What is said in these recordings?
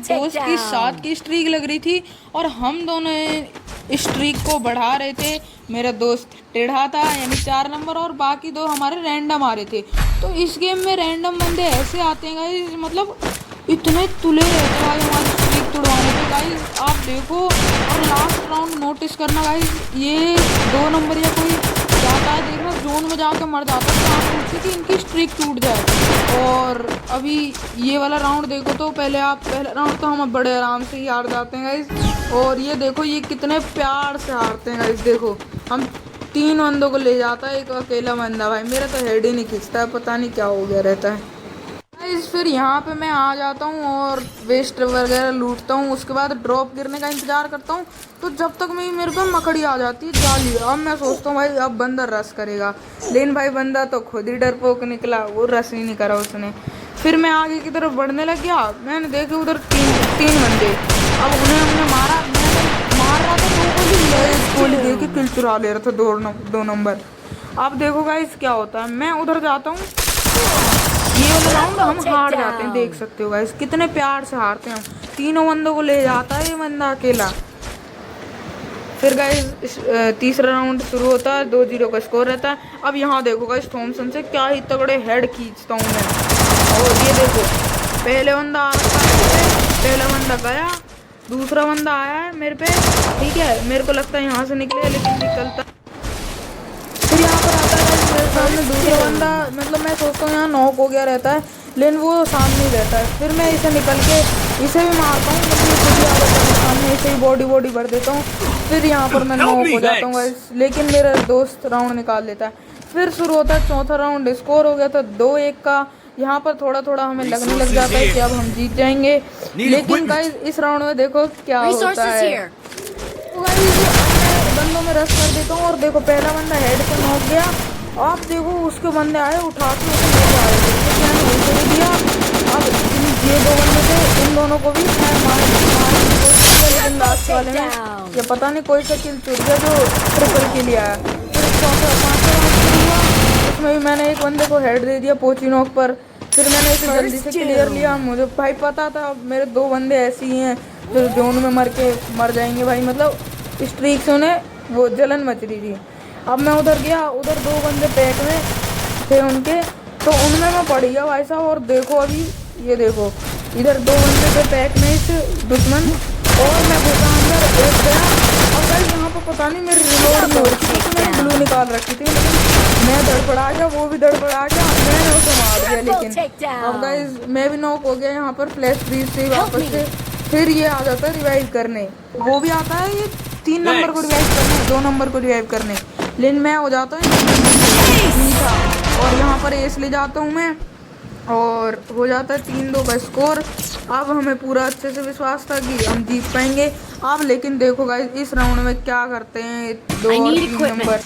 दोस्त की 7 की स्ट्रीक लग रही थी और हम दोनों स्ट्रीक को बढ़ा रहे थे। मेरा दोस्त टेढ़ा था यानी 4 नंबर और बाकी दो हमारे रैंडम आ रहे थे। तो इस गेम में रैंडम बंदे ऐसे आते हैं गाइस, मतलब इतने तुले रहते हैं भाई हमारी स्ट्रीक तुड़वाने पे गाइस, आप देखो। और लास्ट राउंड नोटिस करना गाइस, ये 2 नंबर या कोई जाता है देखना जोन में जाके मर जाता है, तो कि इनकी स्ट्रीक टूट जाए। और अभी ये वाला राउंड देखो, तो पहला राउंड तो हम बड़े आराम से ही हार जाते हैं गाइस। और ये देखो ये कितने प्यार से हारते हैं गाइस, देखो हम 3 बंदों को ले जाता है, एक अकेला बंदा भाई मेरा तो हेड ही नहीं खींचता है, पता नहीं क्या हो गया रहता है गाइस। फिर यहाँ पे मैं आ जाता हूँ और वेस्ट वगैरह लूटता हूँ, उसके बाद ड्रॉप गिरने का इंतजार करता हूँ। तो जब तक मेरे को मकड़ी आ जाती है जाली, अब मैं सोचता हूँ भाई अब बंदा रस करेगा, लेकिन भाई बंदा तो खुद ही डरपोक निकला, वो रस ही नहीं करा उसने। फिर मैं आगे की तरफ बढ़ने लग गया, मैंने देखे उधर तीन बंदे, अब उन्हें हमने मारा, मैंने मार रहा था तो गोली दे के किल चुरा ले रहा था 2 नंबर। अब देखो गाइस क्या होता है, मैं उधर जाता हूँ, ये वाला राउंड हम हार जाते हैं, देख सकते हो गाइस कितने प्यार से हारते हैं हम, तीनों बंदों को ले जाता है ये बंदा अकेला। फिर गाइस तीसरा राउंड शुरू होता है, 2-0 का स्कोर रहता है। अब यहाँ देखो गाइस थॉमसन से क्या ही तगड़े हेड खींचता हूँ मैं, और ये देखो पहले बंदा आ रहा है, पहला बंदा गया, दूसरा बंदा आया है मेरे पे, ठीक है मेरे को लगता है यहाँ से निकले लेकिन निकलता, फिर यहाँ पर आता है मेरे सामने दूसरा बंदा, मतलब मैं सोचता हूँ यहाँ नॉक हो गया रहता है, लेकिन वो सामने ही रहता है। फिर मैं इसे निकल के इसे भी मारता हूँ, लेकिन ये खुद ही आ जाता है सामने, इसे ही बॉडी भर देता हूँ। फिर यहाँ पर मैं नॉक हो जाता हूँ लेकिन मेरा दोस्त राउंड निकाल लेता है। फिर शुरू होता है चौथा राउंड, स्कोर हो गया था 2-1 का। यहाँ पर थोड़ा थोड़ा हमें लगने लग जाता है कि अब हम जीत जाएंगे, लेकिन गाइस इस राउंड में देखो क्या होता है। तो बंदों में रश कर देता हूँ और देखो पहला बंदा हेड पे नॉक गया, आप देखो उसके बंदे आए उठा के उसे ले आए, तो मैंने उसे भी दिया। अब ये 2 बंदे थे, इन दोनों को भी मैं मारने की कोशिश किया, लेकिन लास्ट वाले में ये पता नहीं कोई सा किल छूट गया जो ट्रिपल के लिए आया। फिर चौथा 5वां राउंड शुरू हुआ, उसमें भी मैंने एक बंदे को हेड दे दिया पोची नॉक पर। फिर मैंने इसे जल्दी से क्लियर लिया, मुझे भाई पता था मेरे 2 बंदे ऐसे ही हैं जो जोन में मर जाएंगे भाई, मतलब स्ट्रीक से उन्हें वो जलन मच रही थी। अब मैं उधर गया, उधर 2 बंदे पैक में थे उनके, तो उनमें मैं पड़ गया भाई साहब। और देखो अभी ये देखो इधर 2 बंदे थे पैक में इस दुश्मन, और मैं घुसा अंदर एक गया। अब गाइस यहाँ पर पता नहीं मेरी रिलोड नहीं हो रही थी, तो मैंने ब्लू निकाल रखी थी, लेकिन मैं धड़पड़ा गया, वो भी धड़पड़ा गया, मैंने उसे मार दिया। लेकिन अब गाइस मैं भी नॉक हो गया यहाँ पर फ्लैश फ्रीज से वापस से। फिर ये आ जाता है रिवाइव करने, वो भी आता है ये 3 नंबर को रिवाइव करने, 2 नंबर को रिवाइव करने, लेकिन मैं हो जाता हूँ मीठा, और यहाँ पर एस ले जाता हूँ मैं, और हो जाता है 3-2 का स्कोर। अब हमें पूरा अच्छे से विश्वास था कि हम जीत पाएंगे। अब लेकिन देखो गाइस इस राउंड में क्या करते हैं 2 और 3 नंबर,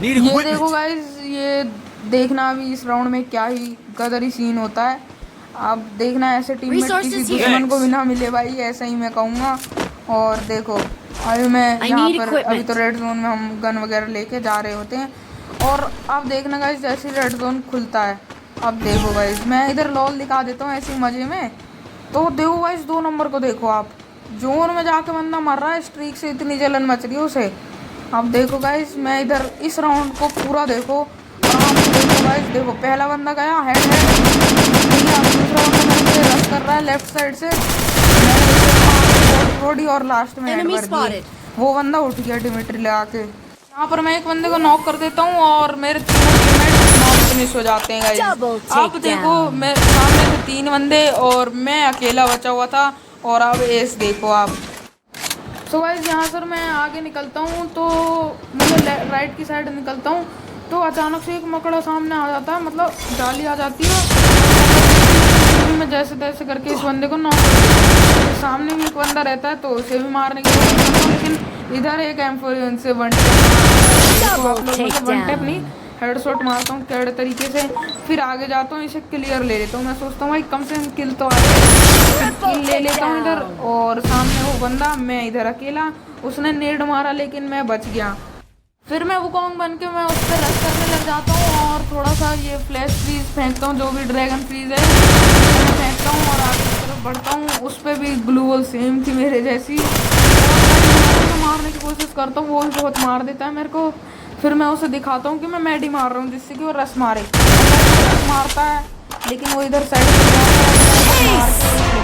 ये देखो गाइस, ये देखना अभी इस राउंड में क्या ही गदरी सीन होता है। आप देखना ऐसे टीममेट किसी दुश्मन को भी ना मिले भाई, ऐसा ही मैं कहूँगा। और देखो अभी मैं यहाँ पर, अभी तो रेड जोन में हम गन वगैरह लेके जा रहे होते हैं, और अब देखना गाइस जैसे रेड जोन खुलता है, अब देखो गाइस मैं इधर लॉल दिखा देता हूँ ऐसे मजे में। तो देखो गाइस 2 नंबर को देखो, आप जोन में जाके बंदा मर रहा है, स्ट्रीक से इतनी जलन मच रही है उसे। अब देखो गाइस मैं इधर इस राउंड को पूरा देखो, देखो गाइस, देखो पहला बंदा गया हेड, दूसरा बंदा रश कर रहा है लेफ्ट साइड से, बॉडी और लास्ट में हेड कर दी, वो बंदा उठ गया डिमिट्री लगा के। यहाँ पर मैं एक बंदे को नॉक कर देता हूँ और मेरे तीनों टीममेट नॉक फिनिश हो जाते हैं गाइस। अब देखो मैं सामने से 3 बंदे और मैं अकेला बचा हुआ था, और अब एस देखो आप। सो गाइस यहाँ से मैं आगे निकलता हूँ, तो मतलब राइट की साइड निकलता हूँ, तो अचानक से एक मकड़ा सामने आ जाता है, मतलब जाली आ जाती है, मैं जैसे तैसे करके इस बंदे को नॉक कर, सामने भी एक बंदा रहता है तो उसे भी मारने की कोशिश करता हूँ, लेकिन इधर एक M4 से वन टैप नहीं हेडशॉट मारता हूँ कैड तरीके से। फिर आगे जाता हूँ, इसे क्लियर ले लेता हूँ, मैं सोचता हूँ भाई कम से कम किल तो आ जाए, किल ले लेता हूँ इधर, और सामने वो बंदा, मैं इधर अकेला, उसने नेड मारा लेकिन मैं बच गया। फिर मैं वुकोंग बन के मैं उस पर रश करने लग जाता हूँ, और थोड़ा सा ये फ्लैश फ्रीज फेंकता हूँ, जो भी ड्रैगन फ्रीज है मैं फेंकता हूँ, और आगे की तरफ बढ़ता हूँ, उस पर भी ग्लू वॉल सेम थी मेरे जैसी। मैं मारने की कोशिश करता हूँ, वो भी बहुत मार देता है मेरे को। फिर मैं उसे दिखाता हूँ कि मैं मैडी मार रहा हूँ, जिससे कि वो रस मारे। रस मारता है, लेकिन वो इधर साइड मार के